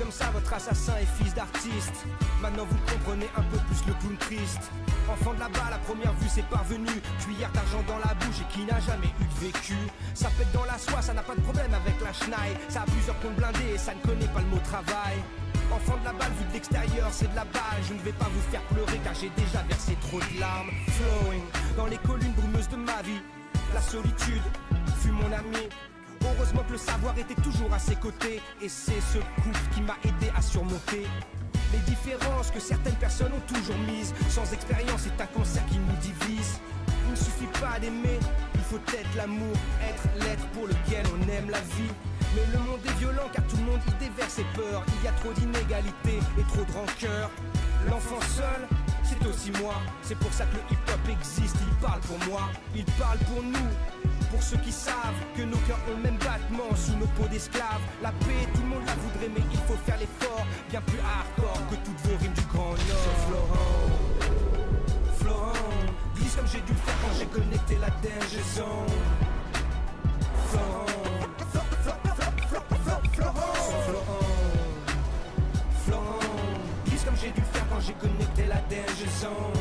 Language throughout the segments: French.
comme ça, votre assassin est fils d'artiste. Maintenant vous comprenez un peu plus le clown triste. Enfant de là-bas, la première vue c'est parvenu. Cuillère d'argent dans la bouche et qui n'a jamais eu de vécu. Ça pète dans la soie, ça n'a pas de problème avec la schneid. Ça a plusieurs comptes blindés et ça ne connaît pas le mot travail. Enfant de la balle, vu de l'extérieur, c'est de la balle. Je ne vais pas vous faire pleurer car j'ai déjà versé trop de larmes. Flowing dans les collines brumeuses de ma vie. La solitude fut mon ami. Heureusement que le savoir était toujours à ses côtés. Et c'est ce couple qui m'a aidé à surmonter les différences que certaines personnes ont toujours mises. Sans expérience, c'est un cancer qui nous divise. Il ne suffit pas d'aimer, il faut être l'amour, être l'être pour lequel on aime la vie. Mais le monde est violent car tout le monde y déverse ses peurs. Il y a trop d'inégalités et trop de rancœur. L'enfant seul, c'est aussi moi. C'est pour ça que le hip-hop existe, il parle pour moi. Il parle pour nous, pour ceux qui savent que nos cœurs ont le même battement sous nos peaux d'esclaves. La paix, tout le monde la voudrait mais il faut faire l'effort. Bien plus hardcore que toutes vos rimes du Grand Nord. Florent, glisse comme j'ai dû le faire quand j'ai connecté la danger zone. Florent, glisse comme j'ai dû le faire quand j'ai connecté la danger zone.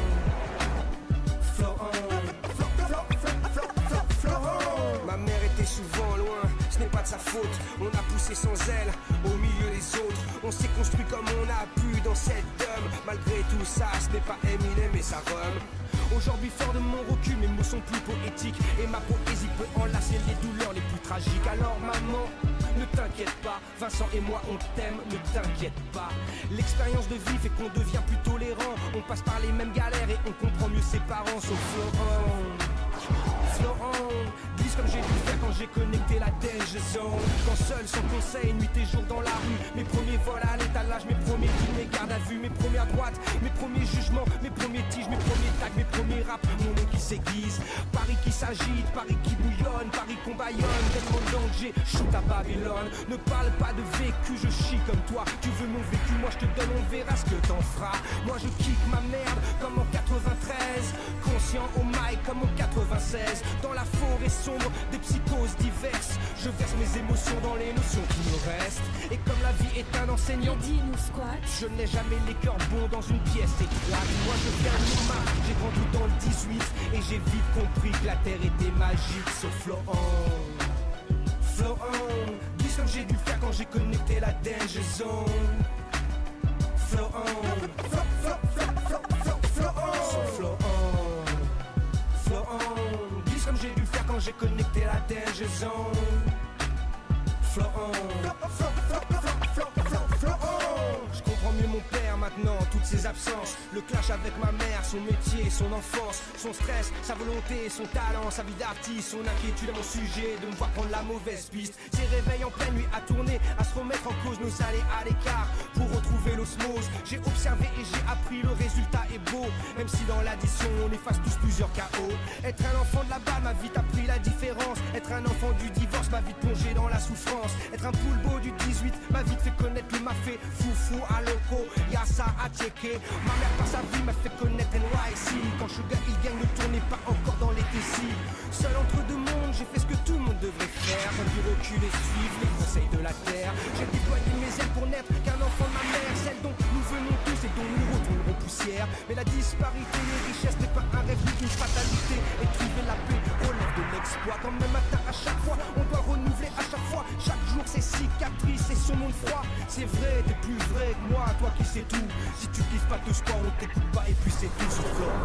Ma mère était souvent loin, ce n'est pas de sa faute. On a poussé sans elle, au milieu des autres. On s'est construit comme on a pu dans cette dôme. Malgré tout ça, ce n'est pas Eminem mais ça rhum. Aujourd'hui fort de mon recul, mes mots sont plus poétiques. Et ma poésie peut enlacer les douleurs les plus tragiques. Alors maman, ne t'inquiète pas, Vincent et moi on t'aime, ne t'inquiète pas. L'expérience de vie fait qu'on devient plus tolérant. On passe par les mêmes galères et on comprend mieux ses parents. Sauf Florent, glisse comme j'ai dû faire quand j'ai connecté la danger zone. Quand seul, sans conseil, nuit et jour dans la rue. Mes premiers vols à l'étalage, mes premiers kills, mes gardes à vue, mes premières droites, mes premiers jugements, mes premiers tiges, mes premiers tags, mes premiers raps. Mon nom qui s'aiguise, Paris qui s'agite, Paris qui bouillonne, Paris qu'on baillonne. Tellement de danger, shoot à Babylone. Ne parle pas de vécu, je chie comme toi. Tu veux mon vécu, moi je te donne, on verra ce que t'en feras. Moi je kick ma merde comme en 93. Conscient au mic comme en 96. Dans la forêt sombre, des psychoses diverses. Je verse mes émotions dans les notions qui me restent. Et comme la vie est un enseignant, je n'ai jamais les cœurs bons dans une pièce étroite. Moi je viens de Lima, j'ai grandi dans le 18. Et j'ai vite compris que la terre était magique. Sauf Florent, glisse comme j'ai dû faire quand j'ai connecté la danger zone. Florent, comme j'ai dû faire quand j'ai connecté la danger zone. Florent, je comprends mieux mon père maintenant, toutes ses absences. Le clash avec ma mère, son métier, son enfance, son stress, sa volonté, son talent, sa vie d'artiste, son inquiétude à mon sujet, de me voir prendre la mauvaise piste. Ses réveils en pleine nuit à tourner, à se remettre en cause, nos allées à l'écart pour retrouver l'osmose. J'ai observé et j'ai appris, le résultat est beau. Même si dans l'addition on efface tous plusieurs chaos. Être un enfant de la balle m'a vite appris la différence. Être un enfant du divorce m'a vite plongé dans la souffrance. Être un poulbeau du 18 m'a vite fait connaître le mafé. Foufou à loco, y'a ça à checker. Ma mère par sa vie m'a fait connaître NYC. Quand Sugar il gagne, ne tournez pas encore dans les TC. Seul entre deux mondes, j'ai fait ce que tout le monde devrait faire. Prendre du recul et suivre les conseils de la terre. J'ai déployé mes ailes pour n'être qu'un enfant de ma mère. Celle dont nous venons tous et dont nous retournerons poussière. Mais la disparité des richesses n'est pas un rêve ni une fatalité. Et trouver la paix relève de l'exploit. Quand même matin à chaque fois, on doit renouveler à chaque fois. Chaque jour ses cicatrices et son monde froid. C'est vrai, t'es plus vrai que moi, toi qui sais tout. Si tu kiffes pas de sport, on t'écoute pas et puis c'est tout sur Florent.